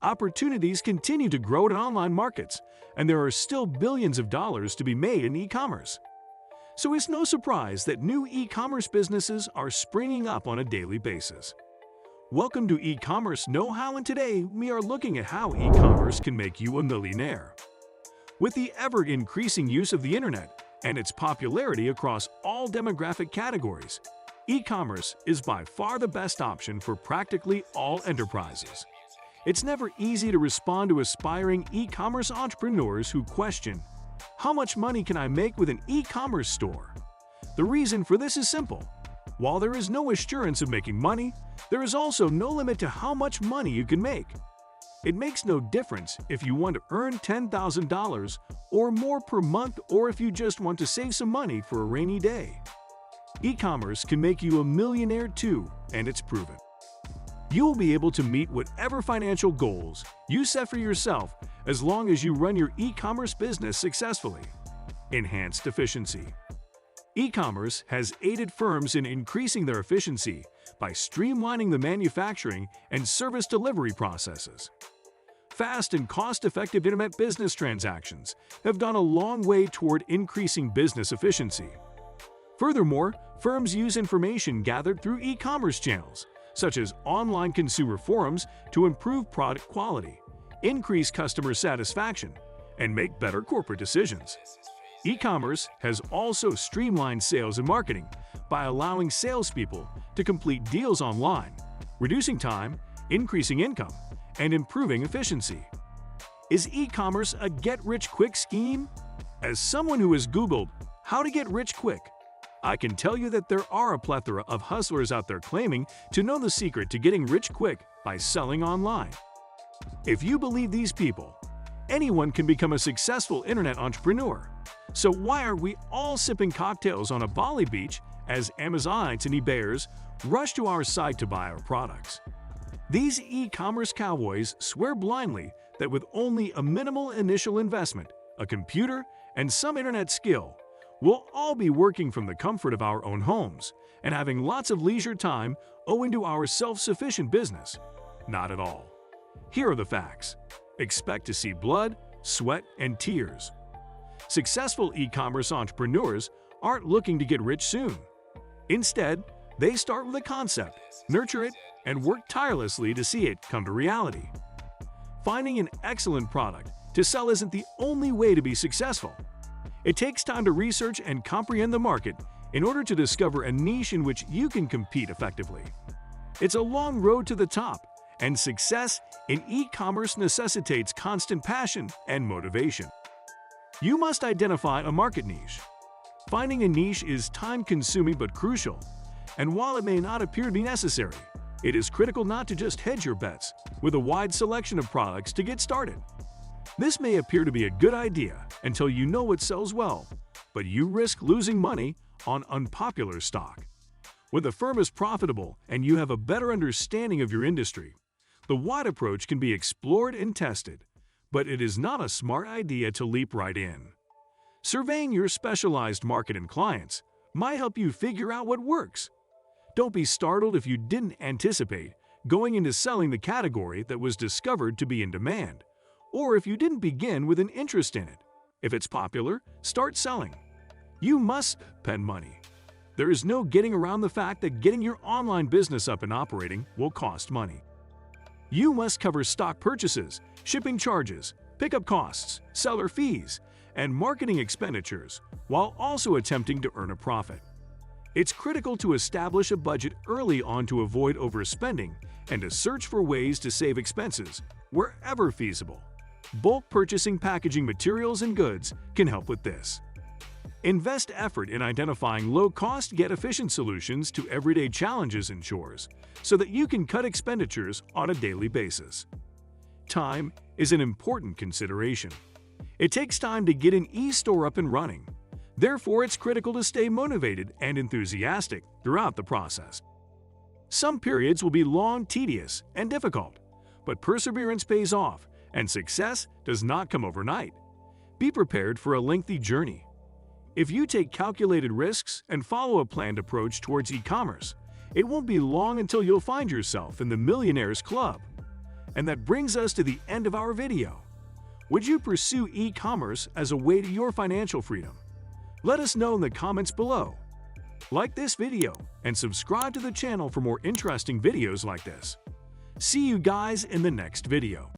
Opportunities continue to grow in online markets, and there are still billions of dollars to be made in e-commerce. So it's no surprise that new e-commerce businesses are springing up on a daily basis. Welcome to e-commerce know-how, and today we are looking at how e-commerce can make you a millionaire. With the ever-increasing use of the internet and its popularity across all demographic categories, e-commerce is by far the best option for practically all enterprises. It's never easy to respond to aspiring e-commerce entrepreneurs who question, "How much money can I make with an e-commerce store?" The reason for this is simple. While there is no assurance of making money, there is also no limit to how much money you can make. It makes no difference if you want to earn $10,000 or more per month, or if you just want to save some money for a rainy day. E-commerce can make you a millionaire too, and it's proven. You will be able to meet whatever financial goals you set for yourself as long as you run your e-commerce business successfully. Enhanced efficiency. E-commerce has aided firms in increasing their efficiency by streamlining the manufacturing and service delivery processes. Fast and cost-effective internet business transactions have gone a long way toward increasing business efficiency. Furthermore, firms use information gathered through e-commerce channels, such as online consumer forums, to improve product quality, increase customer satisfaction, and make better corporate decisions. E-commerce has also streamlined sales and marketing by allowing salespeople to complete deals online, reducing time, increasing income, and improving efficiency. Is e-commerce a get-rich-quick scheme? As someone who has Googled how to get rich quick, I can tell you that there are a plethora of hustlers out there claiming to know the secret to getting rich quick by selling online. If you believe these people, anyone can become a successful internet entrepreneur. So why are we all sipping cocktails on a Bali beach as Amazonites and eBayers rush to our site to buy our products? These e-commerce cowboys swear blindly that with only a minimal initial investment, a computer, and some internet skill, we'll all be working from the comfort of our own homes and having lots of leisure time owing to our self-sufficient business. Not at all. Here are the facts. Expect to see blood, sweat, and tears. Successful e-commerce entrepreneurs aren't looking to get rich soon. Instead, they start with a concept, nurture it, and work tirelessly to see it come to reality. Finding an excellent product to sell isn't the only way to be successful. It takes time to research and comprehend the market in order to discover a niche in which you can compete effectively. It's a long road to the top, and success in e-commerce necessitates constant passion and motivation. You must identify a market niche. Finding a niche is time-consuming but crucial, and while it may not appear to be necessary, it is critical not to just hedge your bets with a wide selection of products to get started. This may appear to be a good idea until you know what sells well, but you risk losing money on unpopular stock. When the firm is profitable and you have a better understanding of your industry, the wide approach can be explored and tested, but it is not a smart idea to leap right in. Surveying your specialized market and clients might help you figure out what works. Don't be startled if you didn't anticipate going into selling the category that was discovered to be in demand, or if you didn't begin with an interest in it. If it's popular, start selling. You must spend money. There is no getting around the fact that getting your online business up and operating will cost money. You must cover stock purchases, shipping charges, pickup costs, seller fees, and marketing expenditures, while also attempting to earn a profit. It's critical to establish a budget early on to avoid overspending and to search for ways to save expenses wherever feasible. Bulk purchasing packaging materials and goods can help with this. Invest effort in identifying low-cost yet efficient solutions to everyday challenges and chores so that you can cut expenditures on a daily basis. Time is an important consideration. It takes time to get an e-store up and running. Therefore, it's critical to stay motivated and enthusiastic throughout the process. Some periods will be long, tedious, and difficult, but perseverance pays off, and success does not come overnight. Be prepared for a lengthy journey. If you take calculated risks and follow a planned approach towards e-commerce, it won't be long until you'll find yourself in the Millionaires Club. And that brings us to the end of our video. Would you pursue e-commerce as a way to your financial freedom? Let us know in the comments below. Like this video and subscribe to the channel for more interesting videos like this. See you guys in the next video.